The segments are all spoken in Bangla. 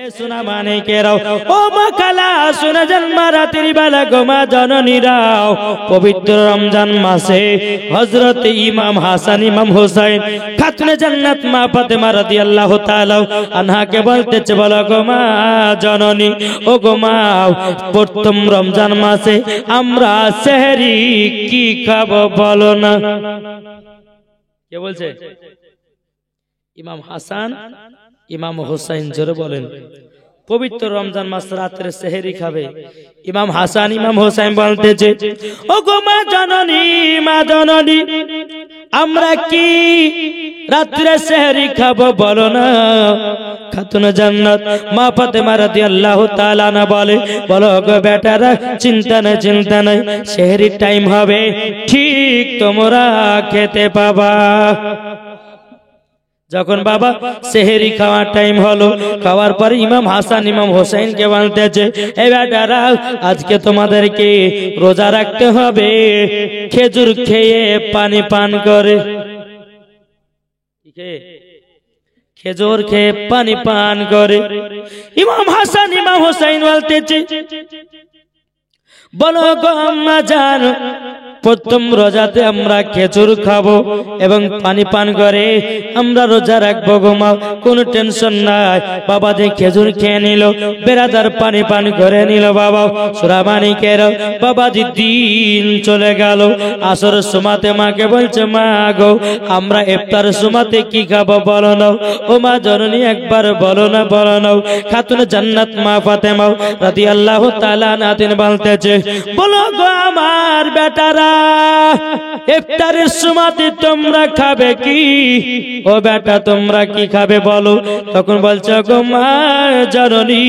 এ সোনা মানিকেরাও ও মা খালা সোনা জন্ম রাতের বেলা গো মা জননীরাও পবিত্র রমজান মাসে হযরত ইমাম হাসান ইমাম হোসেন খাতুনে জান্নাত মা ফাতেমা রাদিয়াল্লাহু তাআলা আনহাকে বলতেছে বলো গো মা জননী ও গো মা প্রথম রমজান মাসে আমরা সেহরি কি খাবো বলো না। কে বলছে? ইমাম হাসান ইমাম হোসেন জোরে বলেন। পবিত্র রমজান মাস রাতে সেহরি খাবে। ইমাম হাসান ইমাম হোসেন বলতেছে ও গো মা জননী আমরা কি রাতে সেহরি খাবো বলো না। খাতুনে জান্নাত মা ফাতেমা রাদিয়াল্লাহু তাআলা আনহা বলো গো বেটারা চিন্তা নাই সেহরির টাইম হবে ঠিক তোমরা খেতে পাবা। যখন বাবা সেহরি খাওয়ার টাইম হলো, খাওয়ার পর ইমাম হাসান ইমাম হোসেনকে বলতেছে এই বেটারা আজকে তোমাদেরকে রোজা রাখতে হবে, খেজুর খেয়ে পানি পান করে, খেজুর খেয়ে পানি পান করে। ইমাম হাসান ইমাম হোসেন বলতেছে বলো গো আম্মা জান প্রথম রোজাতে আমরা খেজুর খাবো এবং পানি পান করে আমরা রোজা রাখবো গো মা, কোনো টেনশন নাই। বাবা যে খেজুর খেয়ে নিল, বেরাদার পানি পান করে নিল। বাবা সূরা মানিকের বাবাজি দিন চলে গেল। আসর সুমাতে মাকে বলছে মা গো আমরা ইফতার সুমাতে কি খাবো বলো না। ও মা জননী একবার বলো না। খাতুনে জান্নাত মা ফাতেমা রাদিয়াল্লাহু তাআলা আনহা বলতেছে বলো গো আমার বেটারা ইফতারের সময়তে তোমরা খাবে কি? ও বেটা তোমরা কি খাবে বলো। তখন বলছে গো মা জননী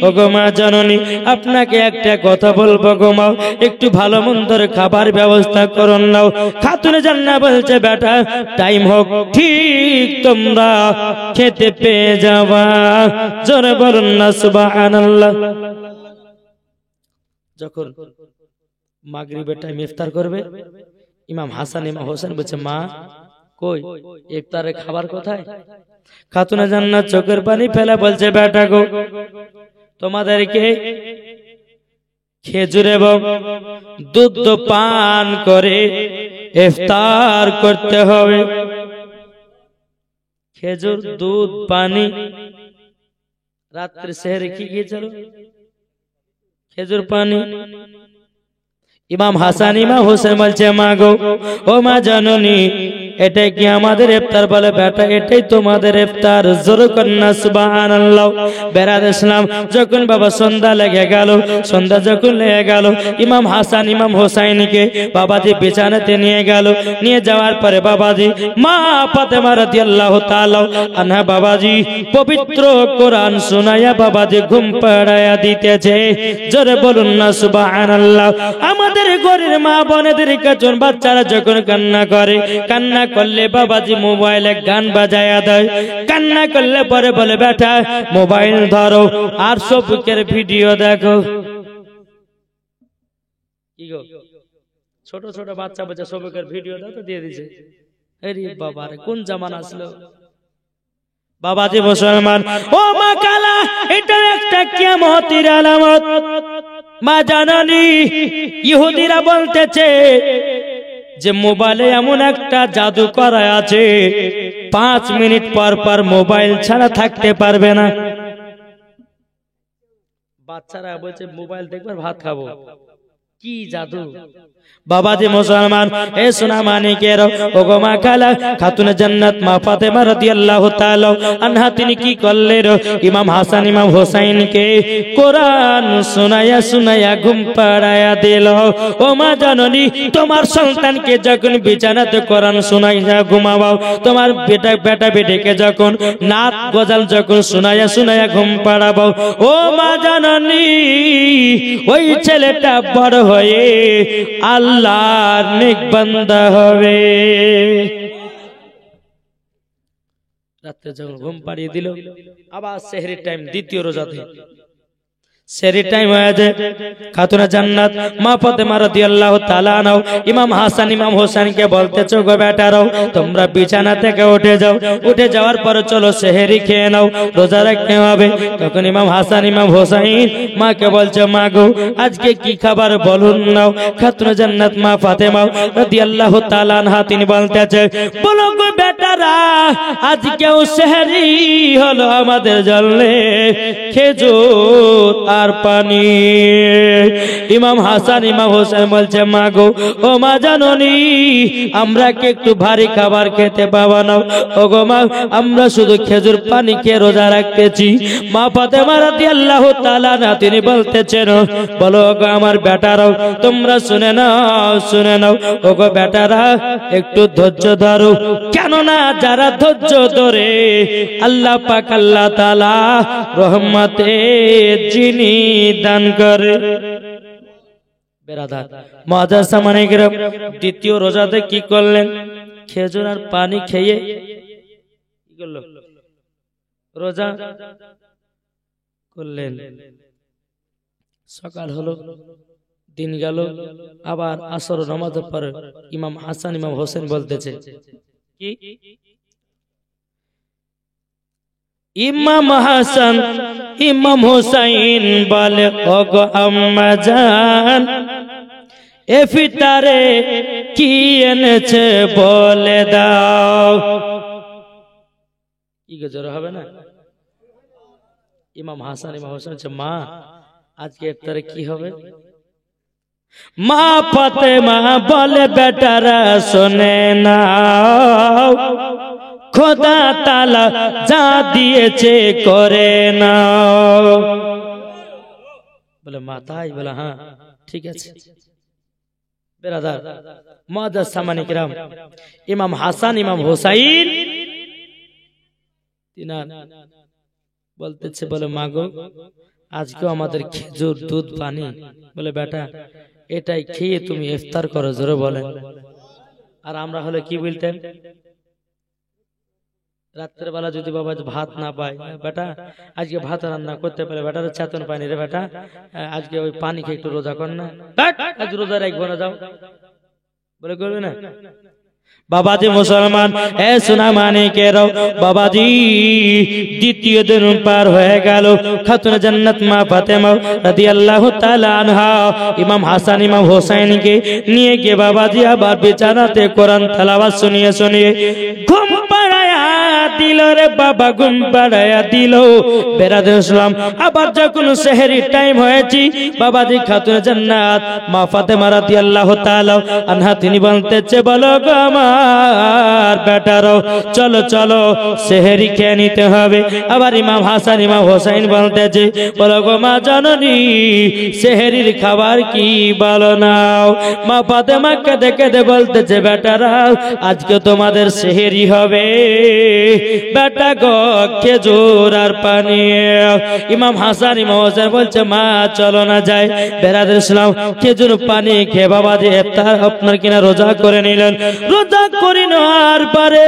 ও গো মা জননী আপনাকে একটা কথা বলবো গো মা, একটু ভালো মন্দের খাবার ব্যবস্থা করুন নাও। খাতুনে জান্নাত বলছে বেটা টাইম হোক ঠিক তোমরা খেতে পেয়ে যাবা। জোরে বলুন না সুবহানাল্লাহ। যখন মাগরিবের টাইম ইফতার করবে ইমাম হাসান ইমাম হোসেন বলছে মা কই ইফতারের খাবার কোথায়? খাতুনে জান্নাত চোখের পানি ফেলা বলছে বেটা গো তোমাদেরকে খেজুর এবং দুধ পান করে ইফতার করতে হবে। খেজুর দুধ পানি রাত্রে সেহরি কি খেয়েছিল? খেজুর পানি। ইমাম হাসান ইমাম হোসেন বলছে মা গো ও মা জননী এটাই কি আমাদের ইফতার? বলে বেটা এটাই তোমাদের ইফতার। জোরে কন্না সুবহানাল্লাহ। বেরাদ ইসলাম যখন বাবা সন্ধ্যা লেগে গেল ইমাম হাসান ইমাম হোসেনকে বাবাজি বিছানাতে নিয়ে গেল। নিয়ে যাওয়ার পরে বাবাজি মা ফাতেমা রাদিয়াল্লাহু তাআলা আনহা বাবাজি পবিত্র কোরআন শোনায়া বাবাজি ঘুম পাড়ায়া দিতেছে। জোরে বলুন না সুবহানাল্লাহ। আমাদের ঘরের মা বোনেদের কাছে বাচ্চারা যখন কান্না করে, কান্না করলে বাবাজি মোবাইলে গান বাজায়া দেয়। কান্না করলে পরে বলে বেটা মোবাইল ধরো আর সবুকের ভিডিও দেখো। কি গো ছোট ছোট বাচ্চা সবুকের ভিডিও দেখো দিয়ে দিছে। আরে বাবা রে কোন জামানা আসলো বাবাজি মুসলমান। ও মা কালা এটা একটা কিয়ামতের আলামত। মা জাননি ইহুদিরা বলতেছে যে মোবাইলে এমন একটা জাদু করা আছে 5 মিনিট পর পর মোবাইল ছাড়া থাকতে পারবে না। বাচ্চারা বলছে মোবাইল দেখবার ভাত খাবো। কি জাদু বাবাজি মুসলমান। এ সোনা মানিকের ও গো মা খালা খাতুনে জান্নাত মা ফাতেমা রাদিয়াল্লাহু তাআলা আনহা তিনি কি করলেন? ইমাম হাসান ইমাম হোসেনকে কোরআন শোনায়া ঘুম পাড়ায়া দিল। ও মা জননী তোমার সন্তানকে যখন বিছানাতে কোরআন শোনাইয়া ঘুমাও, তোমার বেটাকে যখন নাত গজাল যখন শোনায়া ঘুম পাড়াবো, ও মা জননী ওই ছেলেটা বড় হয়ে আল্লাহর নেক বান্দা হবে। রাতে যখন ঘুম পাড়িয়ে দিল আবার সেহরির টাইম দ্বিতীয় রোজাতে সেরি টাইম হয়ে যায়। খাতুনে জান্নাত মা ফাতেমা রাদিয়াল্লাহু তাআলা আনহা ইমাম হাসান ইমাম হোসেনকে বলতেছো, গো বেটারাও তোমরা বিছানা থেকে উঠে যাও, উঠে যাওয়ার পরে চলো সেহরি খেয়ে নাও, রোজা রাখতে হবে। তখন ইমাম হাসান ইমাম হোসেন মাকে বলছে, মা গো আজকে কি খাবার বলুন নাও। খাতুনে জান্নাত মা ফাতেমা রাদিয়াল্লাহু তাআলা আনহা তিনি বলতেছে, বলো গো বেটারা আজকেও সেহরি হলো আমাদের জন্য খেজুর আর পানি। ইমাম হাসান ইমাম হোসেন বলছে, মা গো ও মা জাননি আমরা কে একটু ভারী খাবার খেতে পাবা না। ও গো মা আমরা শুধু খেজুর পানি খেয়ে রোজা রাখতেছি। মা ফাতেমা রাদিয়াল্লাহু তাআলা না তিনি বলতেছেন, বলো গো আমার বেটারাও তোমরা শুনে নাও শুনে নাও, ও গো বেটারা একটু ধৈর্য ধরো, কেননা যারা ধৈর্য ধরে আল্লাহ পাক আল্লাহ তাআলা রহমতে যিনি দান করে। বেরাদার মুআজ্জাজ সামানে কিরাম দ্বিতীয় রোজাতে কি করলেন? খেজুর আর পানি খেয়ে কি করলো? রোজা করলেন। সকাল হলো, দিন গেল, আবার আসর নামাজের পর ইমাম হাসান ইমাম হোসেন বলতেছে কি? ইমাম হাসান ইমাম হোসেন বলে, ওগো আম্মা জান ইফতারে কি এনেছে বলে দাও। কি গজর হবে না? ইমাম হাসান ইমাম হোসেন বলছে, মা আজকে ইফতারে কি হবে? মা ফাতেমা বলে, বেটারা শোনে নাও, খোদা তাআলা যা দিয়েছে করে নাও। বলে মা তাই? বলে হ্যাঁ ঠিক আছে। বেরাদার মুআজ্জাজ সামানে কিরাম ইমাম হাসান ইমাম হোসেন তিনার বলতেছে, বলে মা গো আজকে আমাদের খেজুর দুধ পানি। বলে বেটা এটাই খেয়ে তুমি ইফতার করো, জোরে বলেন। আর আমরা হলে কি বলতেন? রাত্রের বেলা যদি বাবা ভাত না পায়, বেটা আজকে ভাত রান্না করতে পারে, বেটার চেতন পায়নি রে বেটা, আজকে ওই পানি খেয়ে একটু রোজা কর না, আজ রোজা রাখবো না, যাও বলে করবে না। বাবাজি মুসলমান এ সোনা মানিকেরাও, বাবাজি দ্বিতীয় দিন পার হয়ে গেল। খাতুনে জান্নাত মা ফাতেমা রাদিয়াল্লাহু তাআলা আনহা ইমাম হাসান ইমাম হোসেনকে নিয়ে গিয়ে বাবাজি আবার বিছানাতে কোরআন তেলাওয়াত শুনিয়ে শুনিয়ে ঘুম পাড়ায়া দিল রে বাবা, ঘুম পাড়ায়া দিল। বেরাদর ইসলাম আবার যখন সেহরির টাইম হয়েছে, বাবাজি খাতুনে জান্নাত মা ফাতেমা রাদিয়াল্লাহু তাআলা আনহা তিনি বলতেছে, বলো গো আমার বেটারো চলো চলো সেহরি খেয়ে নিতে হবে। আবার ইমাম হাসান ইমাম হোসেন বলতেছে, বলো গো মা জাননি সেহরির খাবার কি বলো নাও। মা ফাতেমাকে দেখে বলতেছে, বেটারা আজকে তোমাদের সেহরি হবে বেটা গো খেজুর আর পানি। ইমাম হাসান ইমাম হোসেন বলছে, মা চলো না যাই। বেরাদর ইসলাম খেজুর পানি খেয়ে বাবাজি ইফতার আপনার কিনা রোজা করে নিলেন। রোজা করে নেওয়ার পরে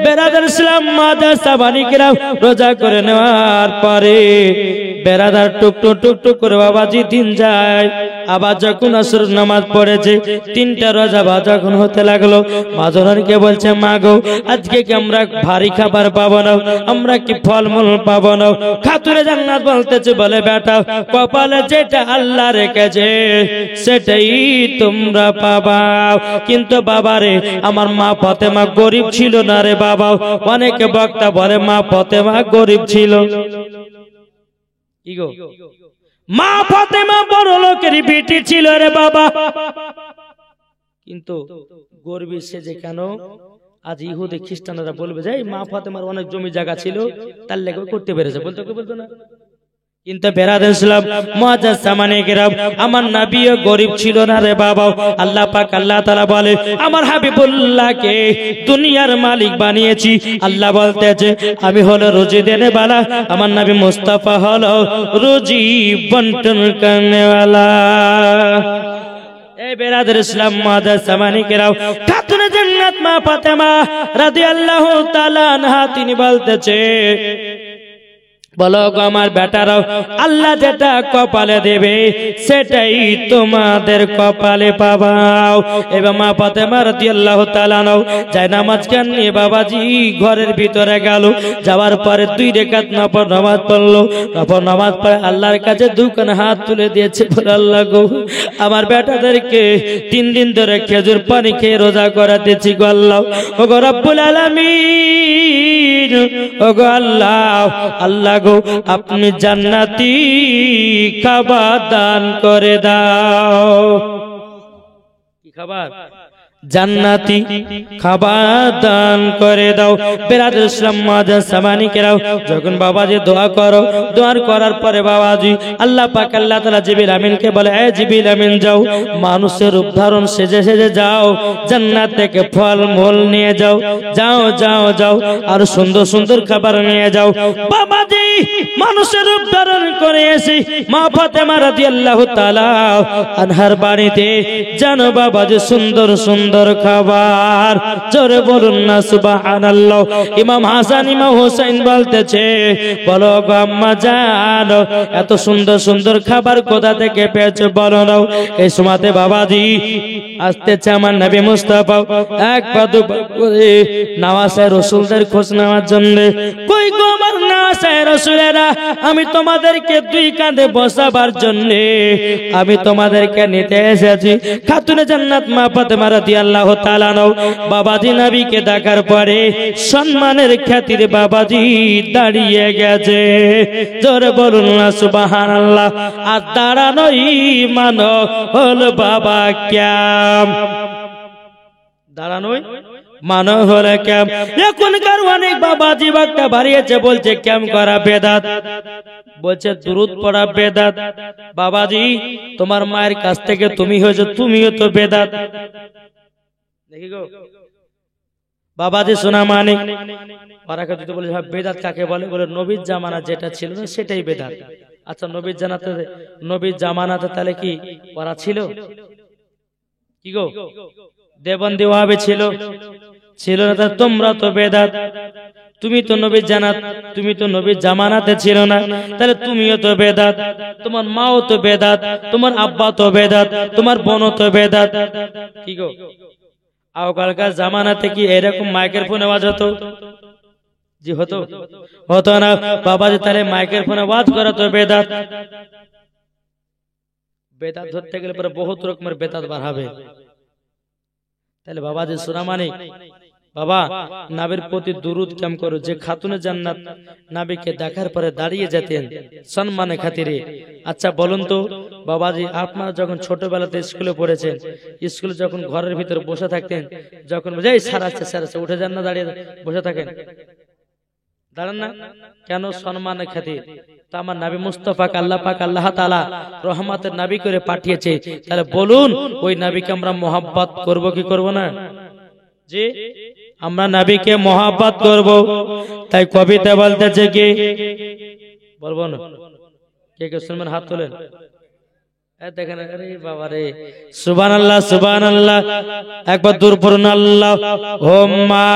বেরাদর ইসলাম মাদ্রাসা বানিকেরাম রোজা করে নেওয়ার পরে বেরাদার টুকটুক টুকটুক করে বাবাজি দিন যায়। আবার যখন আসর নামাজ পড়েছে, তিনটা রোজা বা যখন হতে লাগলো, মাজনকে বলছে, মা গো আজকে কি আমরা ভারী খাবার পাবো না? আমরা কি ফলমূল পাবো না? খাতুনে জান্নাত বলতেছে, বলে বেটা কপালে যেটা আল্লাহ রেখেছে সেটাই তোমরা পাবা। কিন্তু বাবারে আমার মা ফাতেমা গরিব ছিল না রে বাবা। অনেকে বক্তা বলে মা ফাতেমা গরিব ছিল, মা ফাতেমা বড় লোকের বেটি ছিল রে বাবা। কিন্তু গরিব সেজে কেন? আজ ইহুদি খ্রিস্টানরা বলবে যে মা ফাতেমার অনেক জমি জায়গা ছিল, তার লেগে করতে পেরেছে, বলতো কি বলতো না? কিন্তু বেরাদর ইসলাম মুআজ্জাজ সামানে কিরাম আমার নবীও গরিব ছিল না রে বাবা। আল্লাহ পাক আল্লাহ তাআলা বলে, আমার হাবিবুল্লাহকে দুনিয়ার মালিক বানিয়েছি। আল্লাহ বলতেছে, আমি হলো রুজি দেনে वाला, আমার নবী মুস্তাফা হলো রুজি বন্টন করনে वाला। এই বেরাদর ইসলাম মুআজ্জাজ সামানে কিরাম খাতুনে জান্নাত মা ফাতেমা রাদিয়াল্লাহু তাআলা আনহা তিনি বলতেছে, বলো গো আমার বেটারাও, আল্লাহ যেটা কপালে দেবে সেটাই তোমাদের কপালে পাবাও। এবার মা ফাতেমা রাদিয়াল্লাহু তাআলা আনহা যায় নামাজকে নিয়ে বাবাজি ঘরের ভিতরে গেল। যাওয়ার পরে 2 রাকাত নফল নামাজ পড়লো। নফল নামাজ পড়ে আল্লাহর কাছে দুখানা হাত তুলে দিয়েছে, বলে আল্লাহ গো আমার বেটাদেরকে 3 দিন ধরে খেজুর পানি খেয়ে রোজা করাতেছি গো আল্লাহ। ও গো রব্বুল আলামিন, ও গো আল্লাহ, আল্লাহ গো আপনি জান্নাতি খাবার দান করে দাও। কি খাবার? জান্নাতি খাবার দান করে দাও। বেরাদর ইসলাম মাদার সামানিকেরাও, যখন বাবাজি দোয়া করো, দোয়া করার পরে বাবাজি আল্লাহ পাক আল্লাহ তাআলা জিবরিল আমিনকে বলে, এ জিবরিল আমিন যাও, মানুষের রূপ ধারণ সেজে সেজে যাও, জান্নাত থেকে ফল মূল নিয়ে যাও, যাও যাও যাও, আর সুন্দর সুন্দর খাবার নিয়ে যাও। বাবাজি মানুষের রূপ ধারণ করে এসে মা ফাতেমা রাদিয়াল্লাহু তাআলা আনহার বাড়িতে জানো বাবাজি সুন্দর সুন্দর খাবার, জোরে বলুন না সুবহানাল্লাহ। ইমাম হাসান ইমাম হোসেন বলতেছে, বলো গো আম্মা জান এত সুন্দর সুন্দর খাবার কোথা থেকে পেয়েছো বলো না। এই সময়তে বাবাজি আসতেছে আমার নবী মুস্তাফা, এক পা দুপা করে নওয়াসে রাসূলদের খোঁজ নেওয়ার জন্য। কই গো আমার নওয়াসে রাসূলেরা, আমি তোমাদেরকে 2 কাঁধে বসাবার জন্য আমি তোমাদেরকে নিতে এসেছি। খাতুনে জান্নাত মা ফাতেমা রাদিয়াল্লাহু তাআলা আনহা বাবাজি নবীকে দেখার পরে সম্মানের খাতিরে বাবাজি দাঁড়িয়ে গেছে, জোরে বলুন না সুবহানাল্লাহ। আর দাঁড়ানোই মানো হলো বাবা ক্যাম, দাঁড়ানোই মানো হলো ক্যাম। এখনকার অনেক বাবাজি বাক্তা বাড়িয়েছে, বলছে ক্যাম করা বেদাত, বলছে দুরুদ পড়া বেদাত। বাবাজি তোমার মায়ের কাছ থেকে তুমি হয়েছো, তুমিও তো বেদাত। দেখি গো বাবাজি শোনা মানে পারাকে দিতে বলে বেদাত কাকে বলে, বলে নবীর জামানা যেটা ছিল না সেটাই বেদাত। আচ্ছা নবীর জামানাতে তাহলে কি ওরা ছিল? কি গো দেবন্দী ওয়াহাবী ছিল না? তা তোমরা তো বেদাত। তুমি তো নবীর জামানাতে ছিল না, তাহলে তুমিও তো বেদাত। তোমার মাও তো বেদাত, তোমার আব্বা তো বেদাত, তোমার বোনও তো বেদাত। কি গো আগকালকার জামানাতে কি এরকম মাইকের ফোনে আওয়াজ হতো? জি হতো না বাবাজি। তাহলে মাইকের ফোনে আওয়াজ করা তো বেদাত। বেদাত ধরতে গেলে পরে বহুত রকমের বেদাত বার হবে। তাহলে বাবাজি শোনা মানে বাবা নবীর প্রতি দুরুদ কাম করো। যে খাতুনে জান্নাত নবীকে দেখার পরে দাঁড়িয়ে যেতেন সম্মানের খাতিরে। আচ্ছা বলুন তো বাবাজি, আপনারা যখন ছোটবেলাতে স্কুলে পড়েছেন, স্কুলে যখন ঘরের ভিতরে বসে থাকতেন, যখন এই স্যার আছে উঠে যান না, দাঁড়িয়ে বসে থাকেন, দাঁড়ান না কেন? সম্মানের খাতির। তা আমার নবী মুস্তাফা আল্লাহ পাক আল্লাহ তাআলা রহমতের নবী করে পাঠিয়েছে, তাহলে বলুন ওই নবীকে আমরা মহব্বত করব কি করব না? জি আমরা নবীকে মহব্বত করব। তাই কবিতা বলতেছে কি বলবো না, কে শুনবেন হাত তোলেন। দেখেন আরে বাবা রে, সুবহানাল্লাহ সুবহানাল্লাহ, একবার দূর পড়ুন আল্লাহুম্মা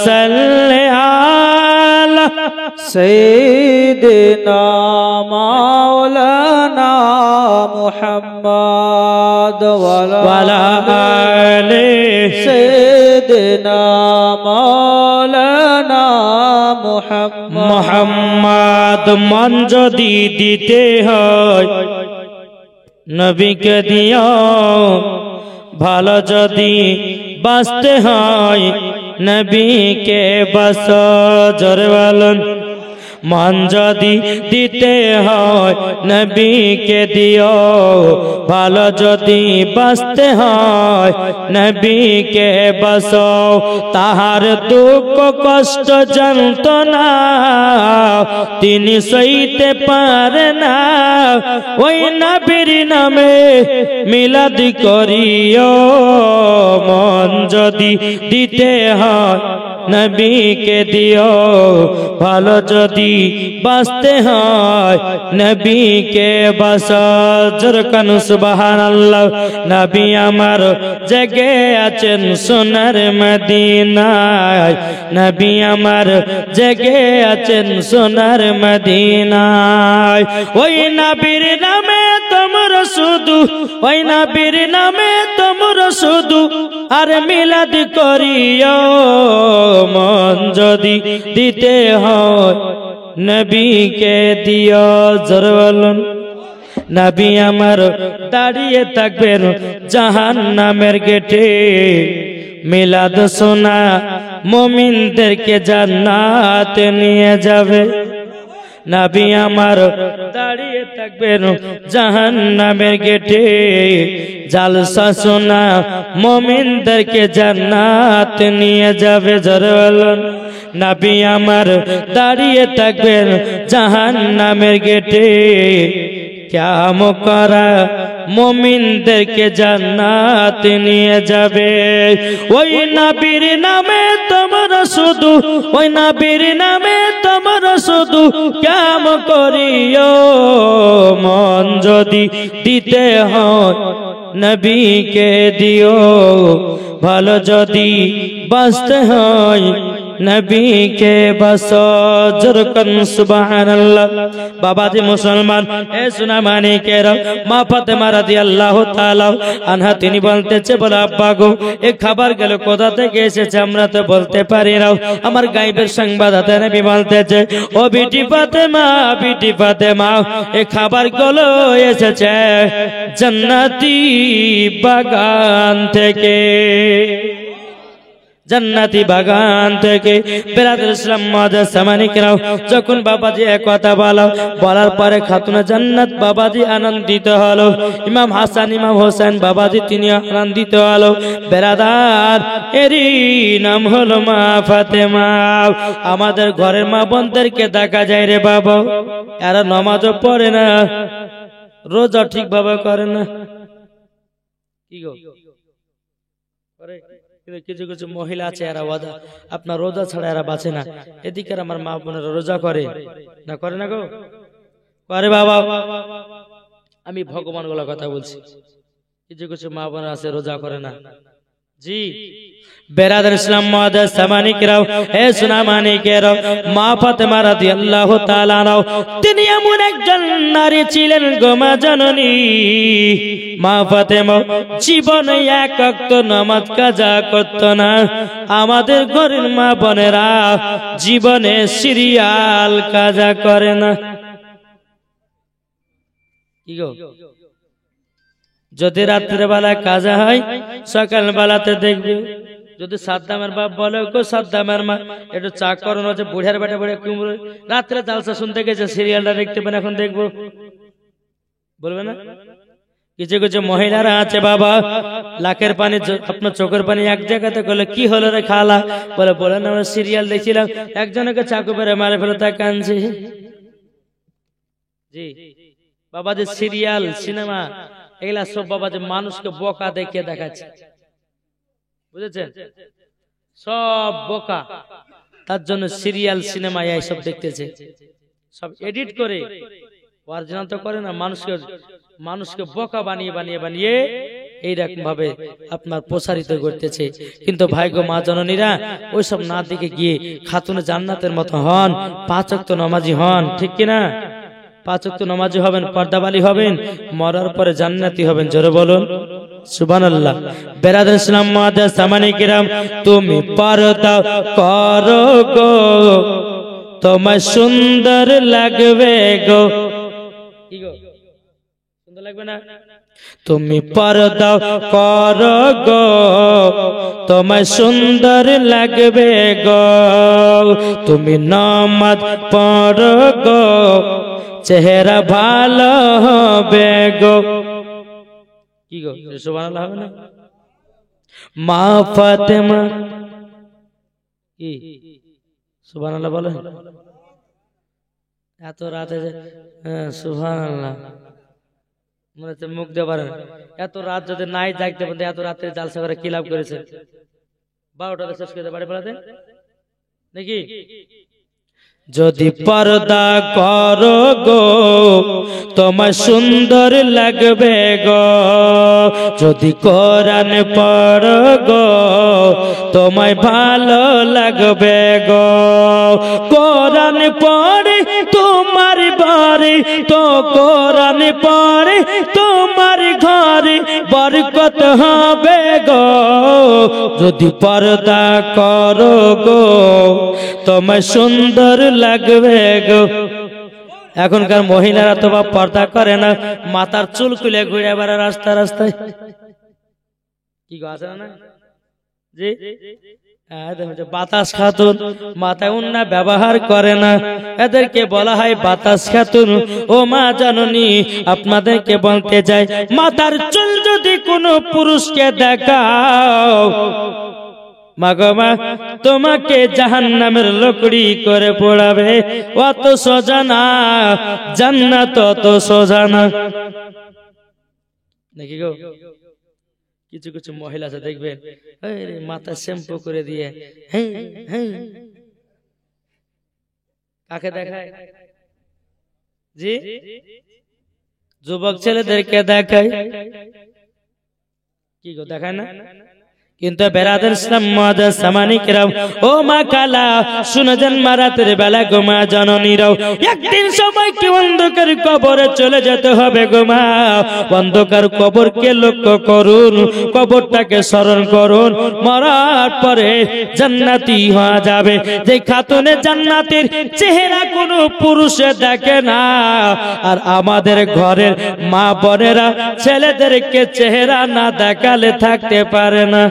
সাল্লি আলা সাইয়্যিদিনা মাওলানা মুহাম্মদ ওয়ালা আলি সাইয়্যিদিনা মাওলানা মুহাম্মদ। মন যদি দিতে হয় নবীকে দিও, ভালো যদি বাঁচতে হয় নবীকে বাঁচ। জোরে বলুন মন যদি দিতে হয় নবীকে দিও, ভালো যদি বাঁচতে হয় নবীকে বাঁচো। তাহার দুঃখ কষ্ট যন্ত্রণা তিনি সইতে পারে না, ওই নবীর নামে মিলাদ করিও। মন যদি দিতে হয় নবীকে দিও ভালো যদি বাঁচতে হয় নবীকে বাঁচাও জোরে কান সুবহানাল্লাহ নবী আমার জেগে আছেন সোনার মদিনায় নবী আমার জেগে আছেন সোনার মদিনায় ওই নবীর নামে তোমরা শুধু ওই নবীর নামে তোমরা শুধু আর মিলাদ করিও মন যদি দিতে হয় নবীকে দিও জোরে বলুন নবী আমার দাঁড়িয়ে থাকবেন জাহান্নামের গেটে মিলাদ শোনা মুমিনদেরকে জান্নাতে নিয়ে যাবে নবী আমার দাঁড়িয়ে থাকবেন জাহান্নামের গেটে জালসা শোনা মুমিনদেরকে জান্নাতে নিয়ে যাবে জোরে বলুন নবী আমার দাঁড়িয়ে থাকবেন জাহান্নামের গেটে কিয়াম করা মুমিনদেরকে জান্নাতে নিয়ে যাবে ওই নবীর নামে তোমরা শুধু ওই নবীর নামে তোমরা শুধু কিয়াম করিও মন যদি দিতে হয় নবীকে দিও ভালো যদি বাঁচতে হয় নবীকে বাঁচাও জোরে কান সুবহানাল্লাহ বাবাজি মুসলমান এ সোনা মানিকেরা মা ফাতেমা রাদিয়াল্লাহু তাআলা আনহা তিনি বলতেছে বলে আব্বা গো এই খাবার গেল কোথা থেকে এসেছে আমরা তো বলতে পারি না আমার গায়েবের সংবাদদাতা নবী বলতেছে ও বিটি ফাতেমা এই খাবার গুলো এসেছে জান্নাতি বাগান থেকে জান্নাতি বাগান থেকে বেরাদুল ইসলাম মুআজ্জাজ সামানিকরাও যখন বাবাজি এক কথা বলার পরে খাতুনে জান্নাত বাবাজি আনন্দিত হলো ইমাম হাসান ইমাম হোসেন বাবাজি তিনি আনন্দিত হলো বেরাদার এরই নাম হলো মা ফাতেমা আমাদের ঘরের মা বোনদেরকে দেখা যায় রে বাবা এরা নামাজও পড়ে না রোজা ঠিকভাবে করে না কি গো করে কিছু কিছু মহিলা আছে এরা আপনার রোজা ছাড়া এরা বাঁচে না এদিকে আমার মা বোনেরা রোজা করে না করে না গো করে বাবা আমি ভগবান বলা কথা বলছি কিছু কিছু মা বোনেরা আছে রোজা করে না জি বেরাদার ইসলাম মুআজ্জাজ সামানিকরাও হে সোনা মানিকেরাও মা ফাতেমা রাদিয়াল্লাহু তাআলা আনহা তিনি এমন একজন নারী ছিলেন গো মা জননী মা ফাতেমা জীবনে এক ওয়াক্ত নামাজ কাজা করত না আমাদের ঘরের মা বোনেরা জীবনে সিরিয়াল কাজা করে না কি গো যদি রাত্রে বেলা কাজা হয় সকাল বেলাতে দেখবে যদি সাদ্দামের বাপ বলে গো সাদ্দামের মা একটু চা করানো আছে বুড়ার বেটা বুড়ে কুমড়ো রাত্রে জালসা শুনতে গেছে সিরিয়ালটা দেখতে পেন এখন দেখবো বলবে না কিছু কিছু মহিলারা আছে বাবা লাখের পানি আপনার চোখের পানি এক জায়গাতে করলে কি হলো রে খালা বলে না আমরা সিরিয়াল দেখছিলাম একজনকে চাকু পেরে মারে ফেলে তা কানছে জি বাবা যে সিরিয়াল সিনেমা এগুলা সব বাবা যে মানুষকে বোকা দেখিয়ে দেখাচ্ছে বুঝেছেন সব বোকা তার জন্য সিরিয়াল সিনেমা এইসব দেখতেছে সব এডিট করে অরিজিনাল তো করে না মানুষকে বোকা বানিয়ে এইরকম ভাবে আপনার প্রসারিত করতেছে কিন্তু ভাই গো মা জননীরা ওইসব না দেখে গিয়ে খাতুনে জান্নাতের মতো হন 5 ওয়াক্ত নামাজি হন ঠিক কিনা 5 ওয়াক্ত নামাজি হবেন পর্দাবালি হবেন মরার পরে জান্নাতি হবেন জোরে বলুন সুবহানাল্লাহ বেরাদার ইসলাম মুআজ্জাজ সামানিকরাম তুমি পর্দা করো গো তোমায় সুন্দর লাগবে গো কি গো সুন্দর লাগবে না তুমি পর্দা করো গো তোমায় সুন্দর লাগবে গো তুমি নামাজ পড়ো গো চেহারা ভালো হবে গো কি গো সুবহানাল্লাহ হবে না মা ফাতেমা কি সুবহানাল্লাহ বলেন এত রাতে সুবহানাল্লাহ মনে হচ্ছে মুখ দিয়ে পারেন এত রাত যদি নাই জাগতে পারেন এত রাত্রে জালসা করে কি লাভ করেছে 12টাতে শেষ করে বাড়ি পড়াতে নাকি? যদি পর্দা করো গো তোমার সুন্দর লাগবে গো, যদি কোরআন পড়ো গো তোমায় ভালো লাগবে গো। কোরআন পড়ে তোমার বাড়ি তো কোরআন পড়ে তোমার ঘরে বরকত হবে গো, যদি পর্দা করো গো তোমার সুন্দর লাগবে গো। এখনকার মহিলারা তো বা পর্দা করে না, মাথার চুল খুলে ঘুরে বেড়া রাস্তা রাস্তায়। কি গো আছে না জি? বাতাস খাতুন মাথায় উন্না ব্যবহার করে না, এদেরকে বলা হয় বাতাস খাতুন। ও মা জননী, আপনাদেরকে বলতে চাই, মাথার চুল যদি কোনো পুরুষকে দেখাও মাগমা তোমাকে জাহান্নামের লকড়ি করে পোড়াবে। অত সোজা না, জান্নাত অত সোজা না নাকি গো? কিছু কিছু মহিলা আছে দেখবেন মাথা শ্যাম্পু করে দিয়ে কাকে দেখায় জি? যুবক ছেলেদেরকে দেখায়। কি গো দেখায় না? কিন্তু বেরাদার ইসলাম মুআজ্জাজ সামানি কিরাম, ও মা কালা শুনেছেন মারাতের বেলা গো মা জননীরাও, একদিন সবাইকে অন্ধকার কবরে চলে যেতে হবে গো মা। অন্ধকার কবরকে লক্ষ্য করুন, কবরটাকে স্মরণ করুন, মরার পরে জান্নাতি হওয়া যাবে। যে খাতুনে জান্নাতের চেহারা কোনো পুরুষে দেখে না, আর আমাদের ঘরের মা বোনেরা ছেলেদেরকে চেহারা না দেখালে থাকতে পারে না।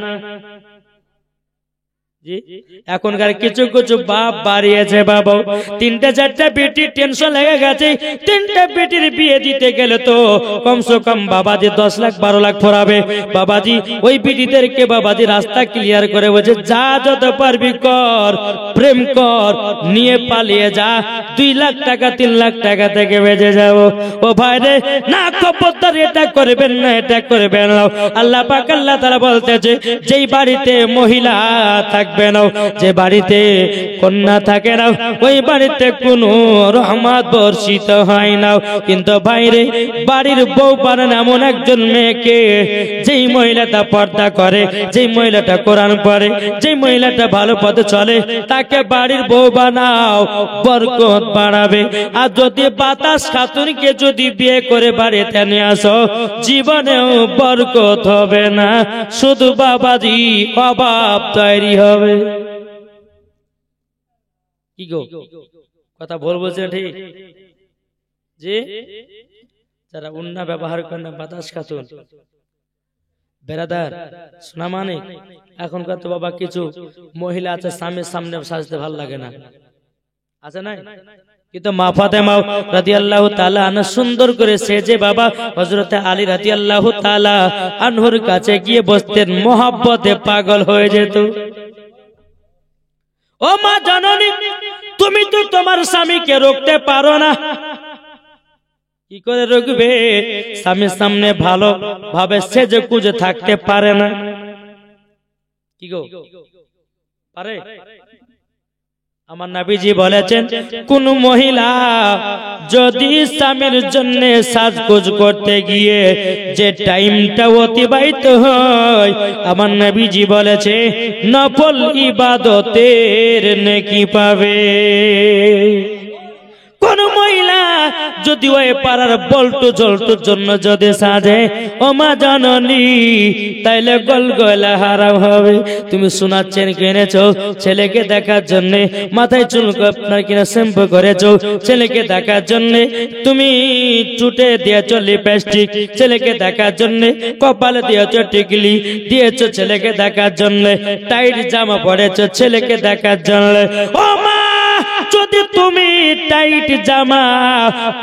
এখনকার কিছু কিছু বাপ বাড়িয়েছে বাবা, তিনটা চারটা বেটির টেনশন লেগে গেছে। তিনটা বেটির বিয়ে দিতে গেলে তো কমসে কম বাবাজি 10 লাখ 12 লাখ ফরাবে। বাবাজি ওই বেটিদেরকে বাবাজি রাস্তা ক্লিয়ার করে বলছে, যা যত পারবি কর, প্রেম কর, নিয়ে পালিয়ে যা, 2 লাখ টাকা 3 লাখ টাকা থেকে বেঁচে যাবো। ও ভাই রে না, খবরদার এটা করবেন না, এটা করবেন না। আল্লাহ পাক আল্লাহ তাআলা বলতেছে, যেই বাড়িতে মহিলা থাকবে না, যে বাড়িতে কন্যা থাকে না, ওই বাড়িতে কোনো রহমত বর্ষিত হয় না। কিন্তু বাইরে বাড়ির বউ বানান এমন একজন মেয়েকে, যেই মহিলাটা পর্দা করে, যেই মহিলাটা কোরআন পড়ে, যেই মহিলাটা ভালো পথে চলে, তাকে বাড়ির বউ বানাও, বরকত বাড়াবে। আর যদি বাতাস খাতুনকে যদি বিয়ে করে বাড়িতে নিয়ে আসো, জীবনেও বরকত হবে না, শুধু বাবাজি অভাব তৈরি হবে। কি গো কথা বলছে ঠিক যে? যারা উন্না ব্যবহার করে না বাতাস খাতুন বেরাদার শোনা মানে, এখনকার তো বাবা কিছু মহিলা আছে স্বামীর সামনে সাজতে ভালো লাগে না, আছে না? কিন্তু মা ফাতেমা রাদিয়াল্লাহু তাআলা আনহা সুন্দর করে সেজে বাবা হযরত আলী রাদিয়াল্লাহু তাআলা আনহুর কাছে গিয়ে বসতেন, মোহাব্বতে পাগল হয়ে যেত। ও মা জননী, তুমি তো তোমার স্বামীকে রোকতে পারো না, কি করে রোকবে? স্বামীর সামনে ভালো ভাবে সেজে কুজে থাকতে পারে না। কি গো পারে? আমার নবীজি বলেছেন, কোন মহিলা যদি স্বামীর জন্য সাজগোজ করতে গিয়ে যে টাইমটা অতিবাহিত হয়, আমার নবীজি বলেছে নফল ইবাদতের নেকি পাবে। কোন মহিলা যদি ওই পাড়ার বল্টু জল্টুর জন্য যদি সাজে, ও মা জননী, তাইলে গলগলা হারাম হবে। তুমি শোনাচ্ছেন কিনেছো ছেলেকে দেখার জন্য, মাথায় চুল আপনার কিনা শ্যাম্পু করেছো ছেলেকে দেখার জন্য, তুমি চুটে দিয়েছো লিপস্টিক ছেলেকে দেখার জন্য, কপালে দিয়েছো টিকলি দিয়েছো ছেলেকে দেখার জন্য, টাইট জামা পরেছো ছেলেকে দেখার জন্য। ও মা, যদি তুমি টাইট জামা,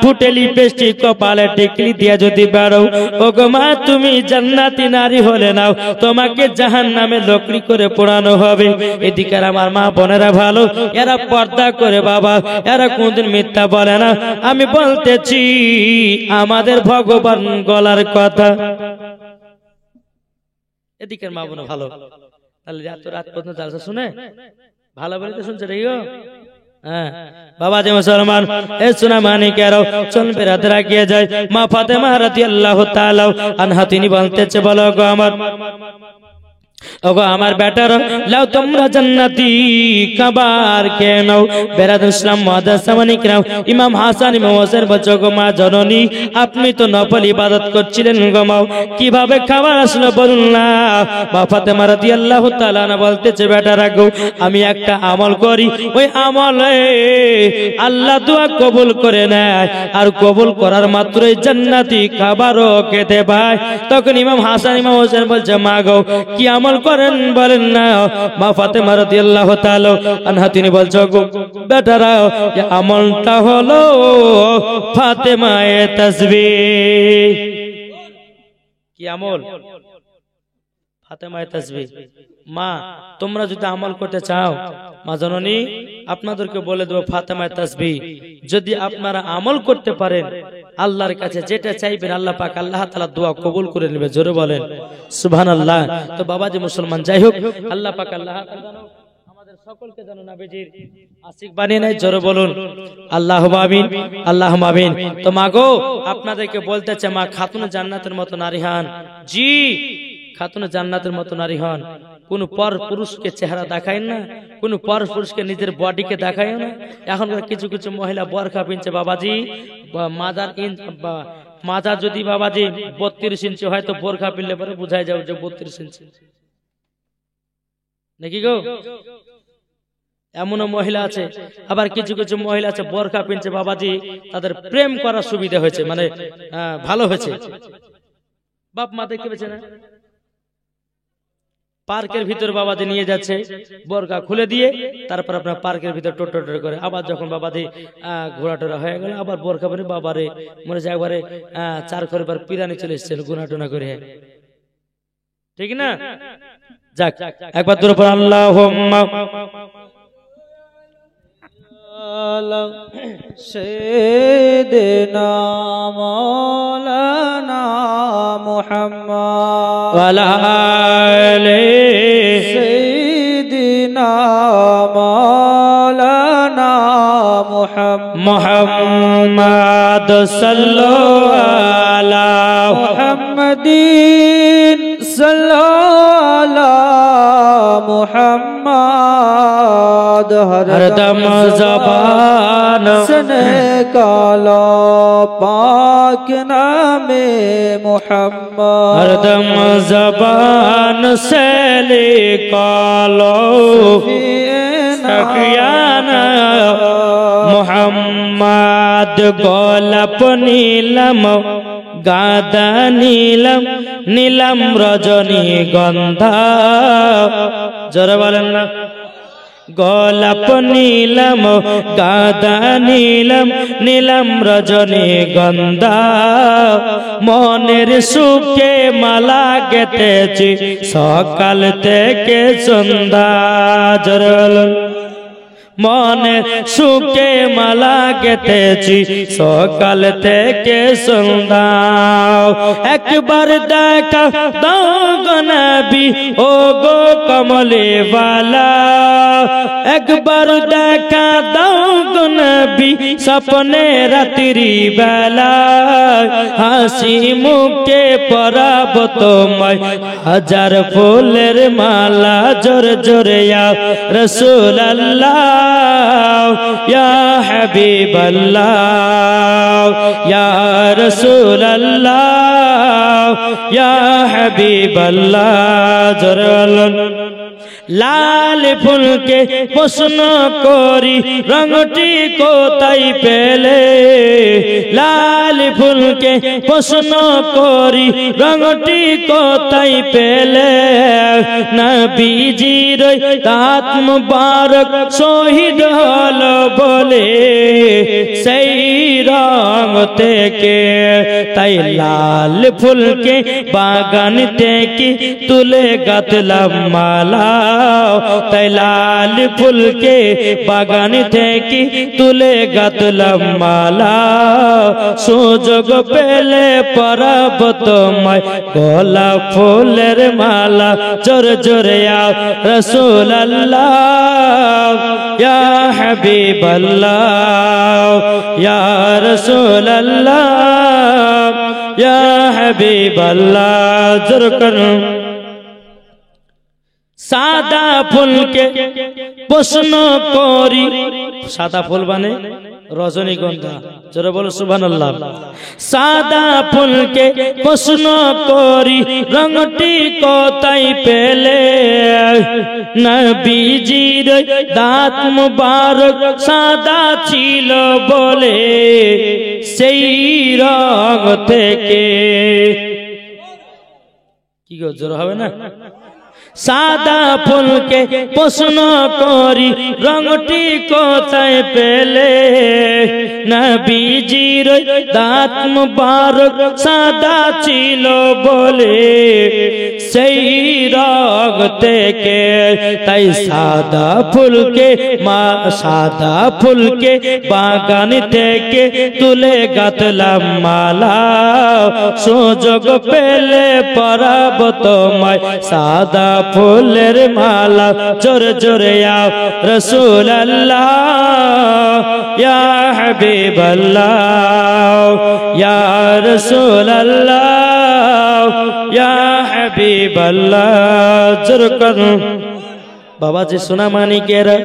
ফুটে লিপস্টিক, কপালে টিকলি দিয়ে যদি বেরো, ও গো মা, তুমি জান্নাতি নারী হলে নাও, তোমাকে জাহান্নামে লকড়ি করে পোড়ানো হবে। এদিকে আমার মা বোনেরা ভালো, এরা পর্দা করে বাবা, এরা কোনদিন মিথ্যা বলে না। আমি বলতেছি আমাদের ভগবান গলার কথা। এদিকের মা বোন ভালো, তাহলে এত রাত পর্যন্ত জালসা শুনে ভালো বলে তো শুনছে রে গো। হ্যাঁ বাবা যে মুসলমান এ সোনা মানিকেরও চলবে রাতে রাখিয়ে যায় মা ফাতেমা রাদিয়াল্লাহু তাআলা আনহা তিনি বলতেছে বলো গো ওগো আমার বেটার লাও তোমরা জান্নাতি খাবার খেয়ে নাও। বেরাদ ইসলাম মুহাদ্দিস কিরাম ইমাম হাসান ইমাম হোসেন বলছো গো মা জননী আপনি তো নফল ইবাদত করছিলেন গো মা কিভাবে খাবার আসলো বলুন না। মা ফাতেমা রাদিয়াল্লাহু তাআলা আনহা বলতেছে বেটারা গো আমি একটা আমল করি ওই আমলে আল্লাহ দোয়া কবুল করে নেয় আর কবুল করার মাত্রই জান্নাতি খাবারও খেতে পায়। তখন ইমাম হাসান ইমাম হোসেন বলছে মা গো কি আমল করেন বলেন না। মা ফাতেমা রাদিয়াল্লাহু তাআলা আনহা তিনি বলছো গো বেটারা আমলটা হলো ফাতেমায়ে তাসবিহ। কি আমল? ফাতেমায়ে তাসবিহ। মা তোমরা যদি আমল করতে চাও মা জননী আপনাদেরকে বলে দেব ফাতেমায়ে তাসবিহ যদি আপনারা আমল করতে পারেন আল্লাহর কাছে যেটা চাইবেন আল্লাহ পাক আল্লাহ তাআলা দোয়া কবুল করে নেবে। জোরে বলেন সুবহানাল্লাহ। তো বাবাজি মুসলমান যাই হোক আল্লাহ পাক আল্লাহ আমাদের সকলকে যেন নবীজির আশিক বানিয়ে নেয়। জোরে বলুন আল্লাহুম্মা আমিন আল্লাহুম্মা আমিন। তো মা গো আপনাদেরকে বলতেছে মা খাতুনে জান্নাতের মতো নারী হন। জি খাতুনে জান্নাতের মতো নারী হন। কোন পর পুরুষকে চেহারা দেখায় না, কোন পর পুরুষকে নিজের বডিকে দেখায় না। এখনকার কিছু কিছু মহিলা বোরকা পিনছে বাবাজি মাজার যদি বাবাজি 32 ইঞ্চি হয়তো বোরকা পিনলে পরে বুঝাই যাবে যে 32 ইঞ্চি নাকি গো। এমনও মহিলা আছে আবার কিছু কিছু মহিলা আছে বোরকা পিনছে বাবাজি তাদের প্রেম করার সুবিধা হয়েছে মানে ভালো হয়েছে। বাপ মা দেখতে পেয়েছে না পার্কের ভিতর বাবাজি নিয়ে যাচ্ছে বোরকা খুলে দিয়ে তারপর আপনার পার্কের ভিতর টোটো করে আবার যখন বাবাজি ঘোরা টোরা হয়ে গেল আবার বোরকা পরে বাবারে মনে যায় একবারে 4 ঘরবার পিরানি চলে এসেছিল গুনা টোনা করে ঠিক না। যাক একবার দূর পর আল্লাহুম্মা সাইয়্যিদিনা মাওলানা মুহাম্মদ ওয়া আলা আলি সাইয়্যিদিনা মাওলানা মুহাম্মদ সাল্লাল্লাহু আলা মুহাম্মাদিন সাল্লাল্লাহু আলা মুহাম্মদ हरदम ज़बान से निकालो पाक नामे मुहम्मद हरदम ज़बान से निकालो सखियाना मुहम्मद गोलाप नीलम गादा नीलम नीलम रजनी गंधा जरा बोलें ना গোলাপ নীলম গাদা নীলম নীলম রজনী গন্ধা মনের সুখে মালা গেঁথেছি সকাল থেকে সন্ধ্যা জরল মনে সুখে মালা গেঁথেছি সকাল থেকে সন্ধ্যা একবার দেখা দাও গো নবী ও গো কমলে वाला একবার দেখা দাও গো নবী স্বপ্নে রাত্রি বেলা হাসি মুখে পরাব তোমায় হাজার ফুলের মালা জোরে জোরে ইয়া রাসূলুল্লাহ ইয়া হাবিবাল্লাহ ইয়া রাসূলুল্লাহ ইয়া হাবিবাল্লাহ জোরে লাল ফুলকে প্রশ্ন করি রঙটি কোথায় পেলে লাল ফুলকে প্রশ্ন করি রঙটি কোথায় পেলে নবীজির দাঁত মুবারক শহীদ হলো বলে সেই রং থেকে তাই লাল ফুলকে বাগান থেকে তুলে গাঁথলাম মালা তাই তাই লাল ফুলকে বাগান থেকে তুলে গাঁথলাম মালা সুযোগ পেলে পরাব তোমায় গোলাপ ফুলের মালা জোরে জোরে ইয়া রাসূলুল্লাহ ইয়া হাবিবাল্লাহ ইয়া রাসূলুল্লাহ ইয়া হাবিবাল্লাহ জোরে করুন সাদা ফুলকে প্রশ্ন করি সাদা ফুল মানে রজনীগন্ধা জোরে বলো সুবহানাল্লাহ সাদা ফুলকে প্রশ্ন করি রংটি কোথায় পেলে নবীজির দাঁত মুবারক সাদা ছিল বলে সেই রং থেকে কি গো জোরে হবে না সাদা ফুলকে প্রশ্ন করি রংটি কোথায় পেলে নবীজির দাঁত মুবারক সাদা ছিল বলে সেই রং থেকে তাই সাদা ফুলকে বাগান থেকে তুলে গাঁথলাম মালা সুযোগ পেলে পরাব তোমায় সাদা ফুলের মালা জোরে জোরে ইয়া রাসূলুল্লাহ ইয়া হাবিবাল্লাহ ইয়া রাসূলুল্লাহ ইয়া হাবিবাল্লাহ জোরে করুন বাবা জি সোনা মানিকেরা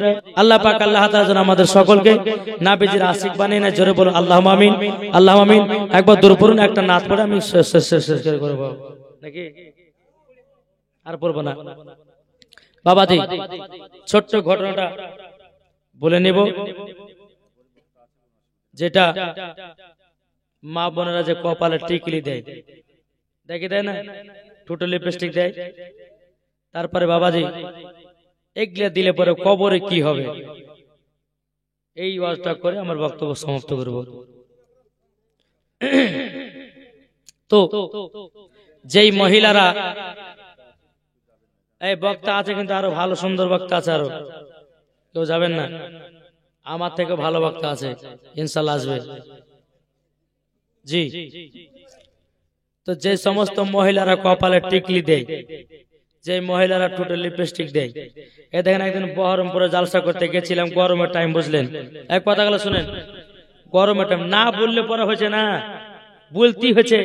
আল্লাহ পাক আল্লাহ তাআলা যেন আমাদের সকলকে নবীজির আশিক বানিয়ে নেয় জোরে বলো আল্লাহুম্মা আমিন আল্লাহুম্মা আমিন একবার দূর পড়ুন একটা নাত পড়ে আমি শেষ করে করব নাকি আর পড়বো না বাবাজি ছোট্ট ঘটনাটা বলে নেব যেটা মা বোনেরা যে কপালে টিকলি দেয় দেয় না ঠোঁটে লিপস্টিক দেয় তারপরে বাবাজি এগুলা দিলে পরে কবরে কি হবে এই ওয়াজটা করে আমার বক্তব্য সমাপ্ত করব তো যেই মহিলারা এই বক্তা আছে কিন্তু আরো ভালো সুন্দর বক্তা আছে আরো কেউ যাবেন না আমার থেকে ভালো বক্তা আছে ইনশাআল্লাহ আসবে জি তো যে সমস্ত মহিলারা কপালে টিকলি দেয় যে মহিলারা ঠোঁটে লিপস্টিক দেয় এ দেখেন একদিন বহরমপুরে জালসা করতে গেছিলাম গরমের টাইম বুঝলেন এক কথাগুলো শুনেন গরমের টাইম না বললে পরে হয়েছে না বলতেই হয়েছে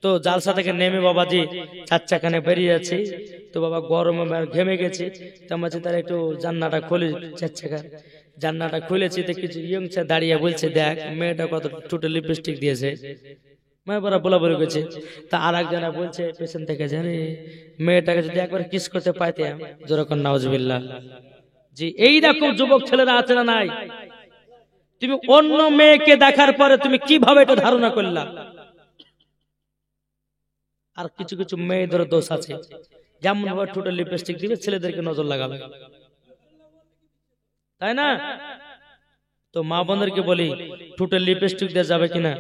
তো জালসা থেকে নেমে বাবাজি চারচাখানে বেরিয়ে যাচ্ছে তো বাবা গরমে ঘেমে গেছে তার একটু জান্নাটা খুলে চারচাকা জান্নাটা খুলেছি তো কিছু ইয়ংসা দাঁড়িয়ে বলছে দেখ মেয়েটা কত ঠোঁটে লিপস্টিক দিয়েছে মেয়ে বড় বলা বলে গেছে তা আর একজনা বলছে পেছন থেকে জানে মেয়েটাকে যদি একবার কিস করতে পাইতাম যেরকম নাউজুবিল্লাহ জি এইরকম যুবক ছেলেরা আছে না নাই তুমি অন্য মেয়েকে দেখার পরে তুমি কিভাবে এটা ধারণা করলা আর কিছু কিছু মেয়েদের দোষ আছে যেমন ভাবে ঠোঁটে লিপস্টিক দিবে ছেলেদেরকে নজর লাগাবে তাই না তো মা বোনদেরকে বলি ঠোঁটে লিপস্টিক দেওয়া যাবে কিনা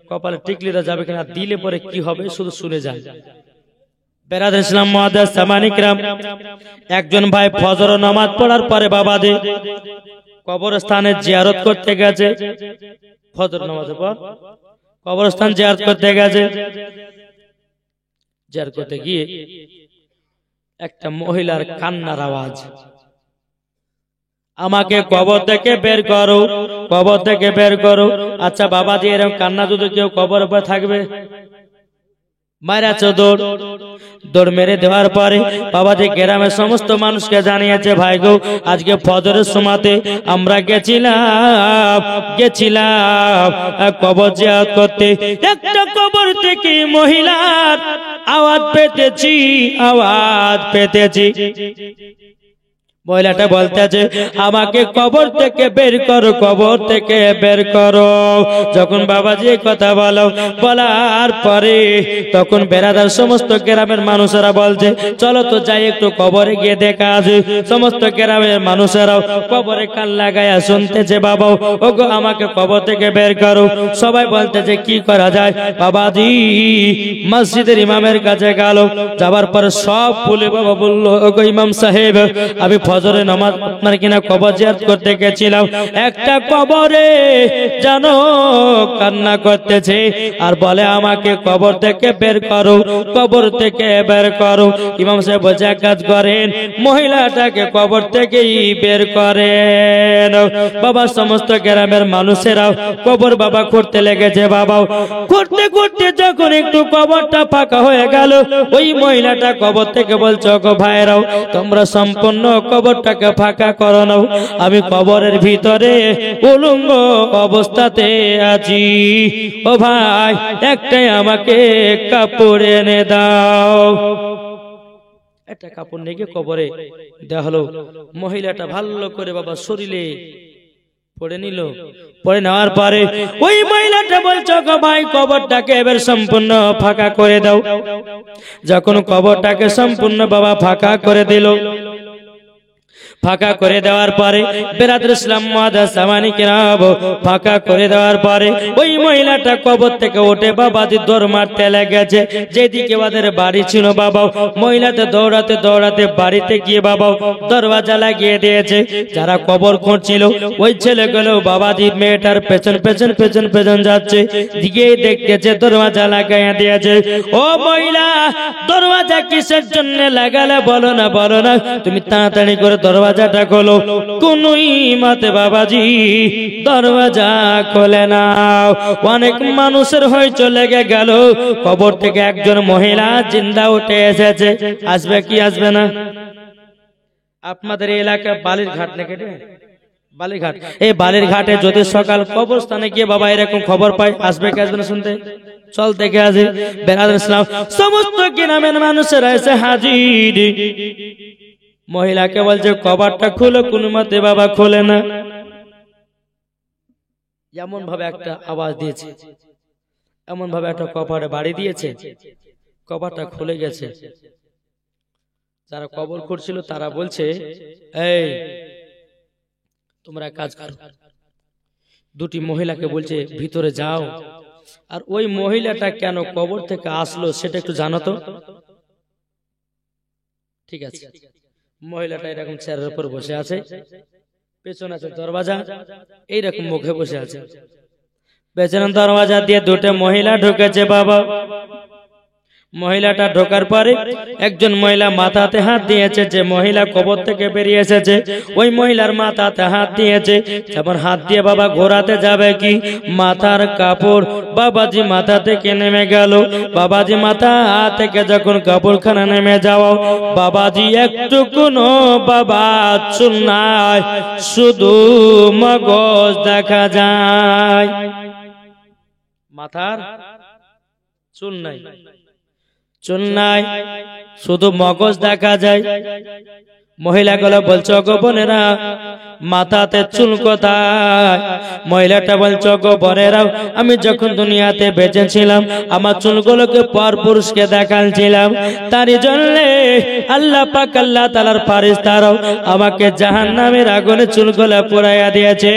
কপালে টিকলি দেওয়া যাবে কিনা দিলে পরে কি হবে শুধু শুনে যান বেরাদার ইসলাম মুআদ্দাস সামানি کرام একজন ভাই ফজর নামাজ পড়ার পরে বাবাজি কবরস্থানে জিয়ারত করতে গেছে ফজর নামাজের পর কবরস্থান জিয়ারত করতে গেছে জিয়ারত করতে গিয়ে একটা মহিলার কান্নার আওয়াজ আমাকে কবর থেকে বের করো কবর থেকে বের করো আচ্ছা বাবাজি এরকম কান্না যদি কেউ কবর উপর থাকবে মারাছো দৌড় মেরে দেওয়ার পরে বাবাজি গ্রামের সমস্ত মানুষকে জানিয়েছে ভাই গো আজকে ফজরের সময়তে আমরা গেছিলাম কবর জিয়ারত করতে একটা কবর থেকে মহিলার আওয়াজ পেতেছি মহিলাটা বলতেছে আমাকে কবর থেকে বের করো কবর থেকে বের করো যখন বাবাজি এই কথা বলার পরে তখন বেরাদার সমস্ত গ্রামের মানুষেরা বলছে চলো তো যাই একটু কবরে গিয়ে দেখা আসি সমস্ত গ্রামের মানুষেরাও কবরে কান লাগায়া শুনতেছে বাবা ওগো আমাকে কবর থেকে বের করো সবাই বলতেছে কি করা যায় বাবাজি মসজিদের ইমামের কাছে গেল যাবার পরে সব ভুলে বাবা বললো ওগো ইমাম সাহেব আমি ফজরের নামাজ আপনার কিনা কবর জিয়ারত করতে গেছিলাম, একটা কবরে জানো কান্না করতেছে আর বলে আমাকে কবর থেকে বের করো, কবর থেকে বের করো। ইমাম সাহেব বলছে এক কাজ করেন, মহিলাটাকে কবর থেকেই বের করেন। বাবা সমস্ত গ্রামের মানুষেরাও কবর বাবা করতে লেগেছে। বাবা করতে করতে যখন একটু কবরটা ফাঁকা হয়ে গেল, ওই মহিলাটা কবর থেকে বলছো গো ভাইরাও তোমরা সম্পূর্ণ কবরটাকে ফাঁকা করো নাও, আমি কবরের ভিতরে উলঙ্গ অবস্থাতে আছি। ও ভাই একটাই আমাকে কাপড় এনে দাও। একটা কাপড় নিয়ে গিয়ে কবরে দেওয়া হলো। মহিলাটা ভালো করে বাবা শরীরে পড়ে নিল। পড়ে নেওয়ার পরে ওই মহিলাটা বলছো গো ভাই কবরটাকে এবার সম্পূর্ণ ফাঁকা করে দাও। যখন কবরটাকে সম্পূর্ণ বাবা ফাঁকা করে দিল, ফাঁকা করে দেওয়ার পরে বেরাদর ইসলাম মুআদ্দাস সামানি কিরাম ফাঁকা করে দেওয়ার পরে ওই মহিলাটা কবর থেকে উঠে বাবাজি দৌড় মারতে লেগেছে। যেদিকে ওদের বাড়ি ছিল বাবা, মহিলাতে দৌড়াতে দৌড়াতে বাড়িতে গিয়ে বাবা দরওয়াজা লাগিয়ে দিয়েছে। যারা কবর খুঁড়ছিল ওই ছেলেগুলো বাবাজি মেয়েটার পেছন পেছন পেছন পেছন যাচ্ছে, দিকে দেখতেছে দরওয়াজা লাগাইয়া দিয়েছে। ও মহিলা দরওয়াজা কিসের জন্য লাগালে বলো না, বলো না, তুমি তাড়াতাড়ি করে দরওয়াজাটা খোলো। কোনই মতে বাবাজি দরওয়াজা খোলে না। অনেক মানুষের হয়তো লেগে গেল, কবর থেকে একজন মহিলা জিন্দা উঠে এসেছে। আসবে কি আসবে না? আপনাদের এলাকায় বালির ঘাট নাকি বালিঘাট, এই বালির ঘাটে যদি সকাল কবরস্থানে গিয়ে বাবা এরকম খবর পাই, আসবে কি আসবে না শুনতে? চল দেখে আসি। বেরাদর ইসলাম সমস্ত গ্রামের মানুষেরা এসে হাজির। মহিলাকে বলছে কবরটা খুলো, কোন মতে বাবা খোলে না। এমন ভাবে একটা আওয়াজ দিয়েছে, এমন ভাবে একটা কবরে বাড়ি দিয়েছে, কবরটা খুলে গেছে। যারা কবর করছিল তারা বলছে এই তোমরা কাজ করো। দুটি মহিলাকে বলছে ভিতরে যাও। আর ওই মহিলাটা কেন কবর থেকে আসলো সেটা একটু জানো তো? ঠিক আছে, মহিলাটা এরকম চেয়ারের উপর বসে আছে, পেছনে আছে দরওয়াজা, এইরকম মুখে বসে আছে। পেছনে দরওয়াজা দিয়ে দুটো মহিলা ঢুকেছে বাবা। মহিলাটা ঢোকার পরে একজন মহিলা মাথাতে হাত দিয়েছে, যে মহিলা কবর থেকে বেরিয়ে এসেছে ওই মহিলার মাথাতে হাত দিয়েছে। যেমন হাত দিয়ে বাবা ঘোরাতে যাবে কি, মাথার কাপড় বাবাজি মাথা থেকে নেমে গেল। বাবাজি মাথা থেকে যখন কাপড়খানা নেমে যাওয়া, বাবাজি একটু কোনো বাবা চুল নাই, শুধু মগজ দেখা যায়, মাথার চুল নাই, চুল নাই, শুধু মগজ দেখা যায়। মহিলাগুলো বলছো গো বোনেরা মাথাতে চুল কোথায়? মহিলাটা বলছো গো বোনেরা আমি যখন দুনিয়াতে বেঁচে ছিলাম আমার চুলগুলোকে পর পুরুষকে দেখাচ্ছিলাম, তারই জন্য আল্লাহ পাক আল্লাহ তাআলার ফেরেশতারাও আমাকে জাহান্নামের আগুনে চুলগুলো পোড়াইয়া দিয়েছে,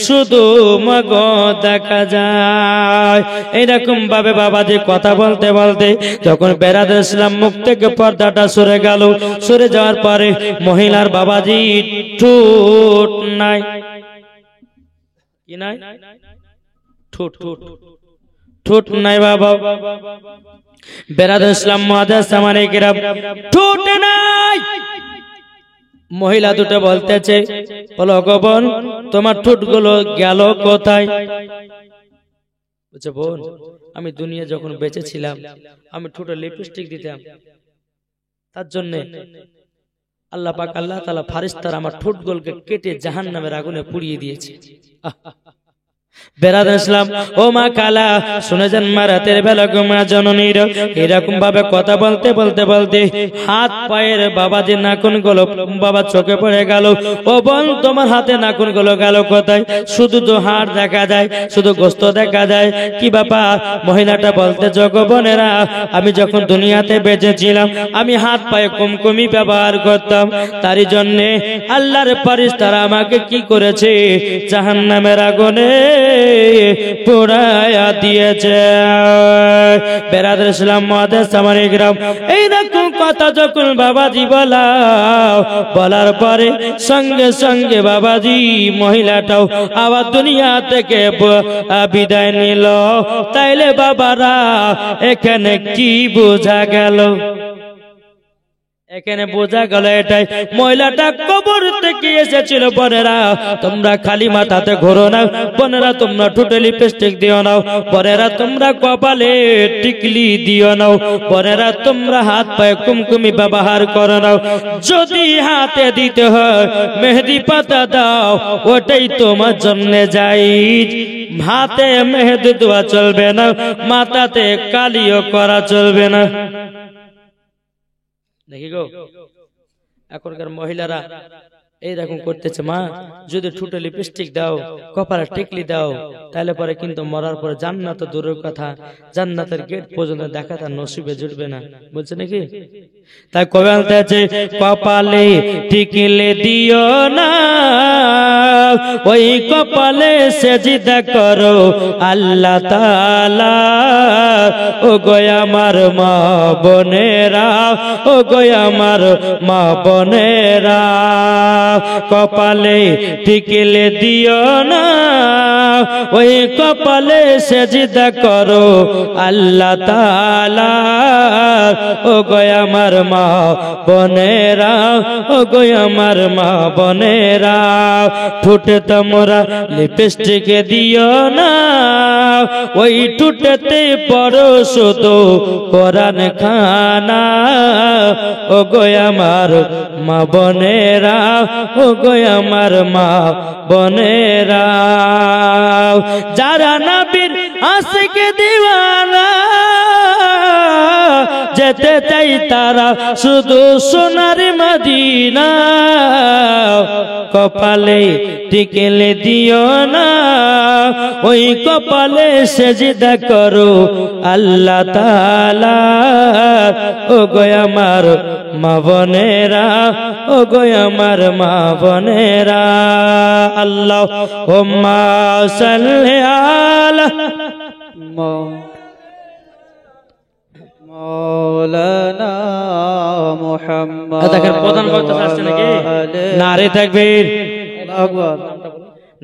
শুধু মগজ দেখা যায়। এইরকম ভাবে বাবাজি কথা বলতে বলতে যখন বেরাদর ইসলাম মুখ থেকে পর্দাটা সরে গেল, সরে যাওয়ার পরে মহিলার বাবাজি ঠোঁট নাই, কি নাই, ঠোঁট ঠোঁট ঠোঁট নাই বাবা। বেরাদর ইসলাম মুআদ্দাস সামানে কিরাম ঠোঁট নাই। মহিলা দুটো বলতেছে বলো গো বোন তোমার ঠোঁটগুলো গেল কোথায়? বলছে বোন আমি দুনিয়া যখন বেঁচে ছিলাম আমি ঠোঁটে লিপস্টিক দিতাম, তার জন্য আল্লাহ পাক আল্লাহ তাআলা ফেরেশতারা আমার ঠোঁটগুলোকে কেটে জাহান্নামের আগুনে পুড়িয়ে দিয়েছে। বেরাদর ইসলাম ও মা কালা শুনে যান মা রাতের বেলা ঘুমা জননীর এরকম ভাবে কথা বলতে বলতে বলতে হাত পায়ের বাবাজি নাখুন গুলো বাবা চোখে পড়ে গেল। ও বোন তোমার হাতে নাখুন গুলো গেল কোথায়? শুধু তো হাড় দেখা যায়, শুধু গোস্ত দেখা যায়, কি ব্যাপার? মহিলাটা বলতে যোগ বোনেরা আমি যখন দুনিয়াতে বেঁচে ছিলাম আমি হাত পায়ে কুমকুমি ব্যবহার করতাম, তারই জন্য আল্লাহর ফেরেশতারা আমাকে কি করেছে জাহান্নামের আগুনে পোড়ায়া দিয়েছে। বেরাদর ইসলাম মুআদ্দিস সামানি গ্রাম, এইরকম কথা যখন বাবাজি বলার পরে সঙ্গে সঙ্গে বাবাজি মহিলাটাও আবার দুনিয়া থেকে বিদায় নিল। তাইলে বাবারা এখানে কি বোঝা গেল? এখানে বোঝা গেল এটাই, মহিলাটা কবর থেকে এসেছিল। বোনেরা তোমরা খালি মাথাতে ঘোরো না, বোনেরা তোমরা ঠোঁটে লিপস্টিক দিও না, বোনেরা তোমরা কপালে টিকলি দিও না, বোনেরা তোমরা হাত পায়ে কুমকুমি ব্যবহার করো না। যদি হাতে দিতে হয় মেহেদি পাতা দাও, ওটাই তোমার জন্য জায়েজ। হাতে মেহেদি দেওয়া চলবে না, মাথাতে কালিও করা চলবে না। দেখি গো এখনকার মহিলারা এইরকম করতেছে। মা যদি ঠোঁটে লিপস্টিক দাও, কপালে টিকলি দাও, তাহলে পরে কিন্তু মরার পরে জান্নাত দূরের কথা, জান্নাতের গেট পর্যন্ত দেখা তার নসিবে জুটবে না, বলছে নাকি? তাই কবে বলতেছে কপালে টিকলে দিও না, ওই কপালে সেজদা করো আল্লাহ তাআলা। ও গো আমার মা বোনেরা, ও গো আমার মা বোনেরা, কপালে টিকলে দিও না, ওই কপালে সেজদা করো আল্লাহ তাআলা। ও গো আমার মা বোনেরা, ও গো আমার মা বোনেরা, ঠোঁটে তোমরা লিপস্টিক দিও না, ওই ঠোঁটেতে পড়ো শুধু কোরআন খানা। ও গো আমার মা বোনেরা, ও গো আমার মা বোনেরা, যারা নবীর আশিক দিওয়ানা, যেতে চাই তারা শুধু সোনার মদিনা। কপালে টিকলে দিও না, ওই কপালে সেজদা করো আল্লাহ তাআলা। ও গো আমার মা বোনেরা, ও গো আমার মা বোনেরা, আল্লাহুম্মা সাল্লি আলা মাওলানা মুহাম্মদ। দেখেন প্রধান বক্তা আসছে নাকি? নারে তাকবীর, আকবার।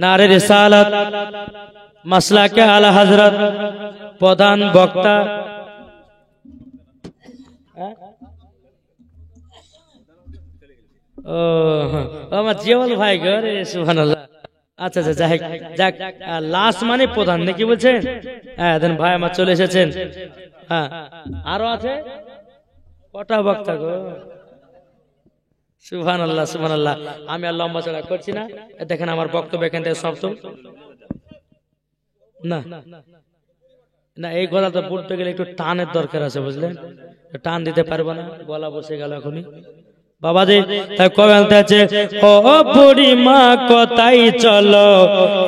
নারে রিসালাত, মাসলাকে আলা হযরত, প্রধান বক্তা। ও আমার জিয়াউল ভাই গরে, সুবহানাল্লাহ। আচ্ছা আচ্ছা, যাক লাস্ট মানে প্রধান নাকি বলছেন? হ্যাঁ দেন ভাই আমার চলে এসেছেন। হ্যাঁ আরো আছে কটা বক্তা গো? সুবহানাল্লাহ সুবহানাল্লাহ। আমি আর লম্বা চড়া করছি না, দেখেন আমার বক্তব্য এখান থেকে সমাপ্ত। না না, এই গলা তো পড়তে গেলে একটু টানের দরকার আছে, বুঝলেন? টান দিতে পারবো না, গলা বসে গেল এখনই। বাবাজি তাই কবে আছে, ও বুড়ি মা কোথায় চলো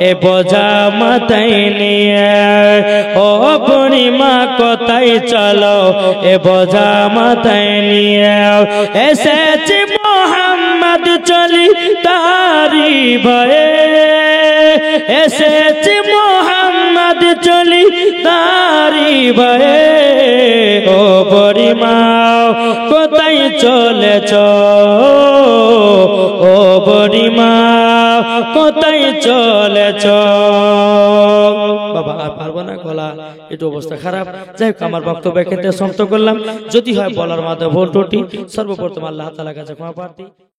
এ বোঝা মাথায় নিয়ে, ও বুড়ি মা কোথায় চলো এ বোঝা মাথায় নিয়ে, এসেছে মোহাম্মদ চলি তারি ভয়ে, এসেছে মোহাম্মদ চলি তারি ভয়ে। ও বুড়ি মা কোথায় চলেছ, ও বুড়ি মা কোথায় চলেছ? বাবা আর পারবো না, গলা একটু অবস্থা খারাপ। যাই হোক আমার বক্তব্য এখান থেকে সমাপ্ত করলাম। যদি হয় বলার মাধ্যমে ভুল ত্রুটি, সর্বপ্রথম আল্লাহ তাআলার কাছে ক্ষমা প্রার্থী।